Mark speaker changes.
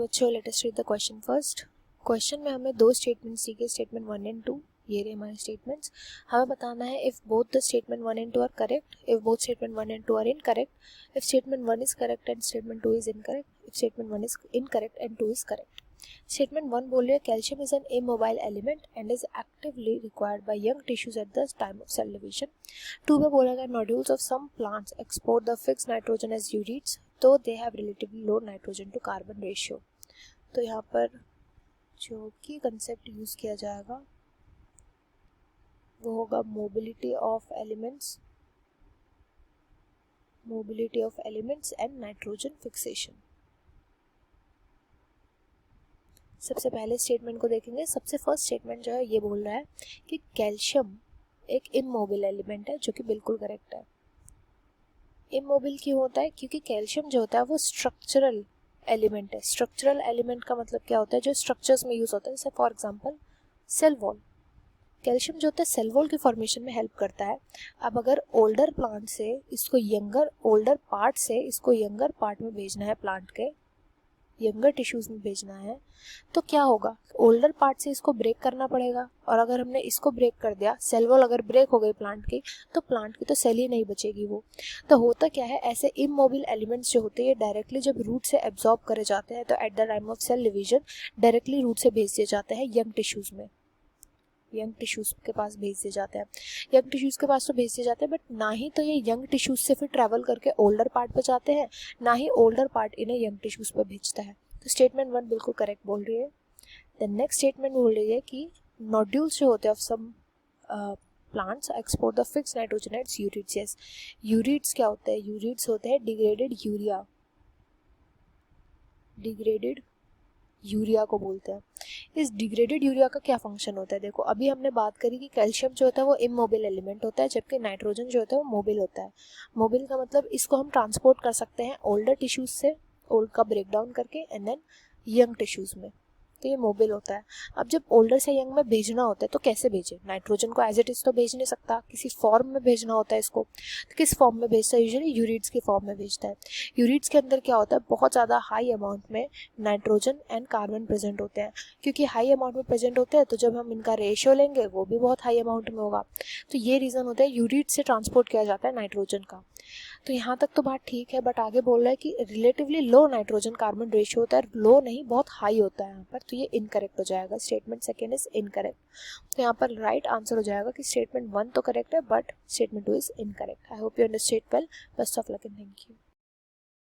Speaker 1: बच्चों let us read the question first. Question में हमें दो स्टेटमेंट्स दिए, स्टेटमेंट 1 एंड 2। ये रहे हमारे स्टेटमेंट्स। हमें बताना है if both the statement 1 and 2 are correct, if both statement 1 and 2 are incorrect, if statement 1 is correct and statement 2 is incorrect, if statement 1 is incorrect and 2 is correct. Statement 1 बोल रही है calcium is an immobile element and is actively required by young tissues at the time of cell division. 2 में बोला गया nodules of some plants export the fixed nitrogen as ureides तो they have relatively low nitrogen to carbon ratio. तो यहाँ पर जो कि concept use किया जाएगा वो होगा mobility of elements and nitrogen fixation. सबसे पहले स्टेटमेंट को देखेंगे। सबसे फर्स्ट स्टेटमेंट जो है ये बोल रहा है कि कैल्शियम एक इमोबिल एलिमेंट है, जो कि बिल्कुल करेक्ट है। इमोबिल क्यों होता है? क्योंकि कैल्शियम जो होता है वो स्ट्रक्चरल एलिमेंट है। स्ट्रक्चरल एलिमेंट का मतलब क्या होता है? जो स्ट्रक्चर्स में यूज होता है, जैसे for example cell wall. Calcium जो होता है सेल वॉल की फॉर्मेशन में हेल्प करता है। अब अगर ओल्डर पार्ट से इसको यंगर पार्ट में भेजना है, प्लांट के यंगर टिश्यूज में भेजना है, तो क्या होगा? ओल्डर पार्ट से इसको ब्रेक करना पड़ेगा, और अगर हमने इसको ब्रेक कर दिया, सेल वॉल अगर ब्रेक हो गई प्लांट की, तो प्लांट की तो सेल ही नहीं बचेगी वो। तो होता क्या है, ऐसे इमोबिल एलिमेंट्स जो होते हैं डायरेक्टली जब रूट से एब्जॉर्ब करे जाते हैं, तो at the time of cell division directly root से भेज दिए जाते हैं यंग टिश्यूज के पास भेज दिए जाते हैं। यंग टिश्यूज के पास तो भेज दिए जाते हैं, बट ना ही तो ये यंग टिश्यूज से फिर ट्रैवल करके ओल्डर पार्ट पे जाते हैं, ना ही ओल्डर पार्ट इन्हें यंग टिश्यूज पे भेजता है। तो स्टेटमेंट 1 बिल्कुल करेक्ट बोल रही है। द नेक्स्ट स्टेटमेंट बोल रही है कि नोड्यूल्स जो होते हैं of some plants export the fixed nitrogen as ureides. Yes, ureides क्या होते हैं? यूरिड्स होते हैं डिग्रेडेड यूरिया को बोलते हैं। इस डिग्रेडेड यूरिया का क्या फंक्शन होता है? देखो, अभी हमने बात करी कि कैल्शियम जो होता है वो इमोबिल एलिमेंट होता है, जबकि नाइट्रोजन जो होता है वो मोबिल होता है। मोबिल का मतलब इसको हम ट्रांसपोर्ट कर सकते हैं ओल्डर टिश्यूज से, ओल्ड का ब्रेक डाउन करके, एंड देन यंग टिश्यूज में, तो ये मोबिल होता है। अब जब ओल्डर से यंग में भेजना होता है तो कैसे भेजे? नाइट्रोजन को एज इट इज तो भेज नहीं सकता, किसी फॉर्म में भेजना होता है इसको। तो किस फॉर्म में भेजता है? यूजुअली यूरिड्स की फॉर्म में भेजता है। यूरिड्स के अंदर क्या होता है? बहुत ज़्यादा हाई अमाउंट में नाइट्रोजन एंड कार्बन प्रेजेंट होते हैं। क्योंकि हाई अमाउंट में प्रेजेंट होते हैं तो जब हम इनका रेशियो लेंगे वो भी बहुत हाई अमाउंट में होगा। तो ये रीज़न होता है यूरिड से ट्रांसपोर्ट किया जाता है नाइट्रोजन का। तो यहाँ तक तो बात ठीक है, बट आगे बोल रहा है कि relatively low nitrogen carbon ratio होता है। लो नहीं, बहुत हाई होता है यहाँ पर, तो ये इनकरेक्ट हो जाएगा। Statement second is incorrect. तो यहाँ पर राइट आंसर हो जाएगा कि स्टेटमेंट 1 तो करेक्ट है, but statement 2 is incorrect. I hope you understand well. Best of luck and thank you.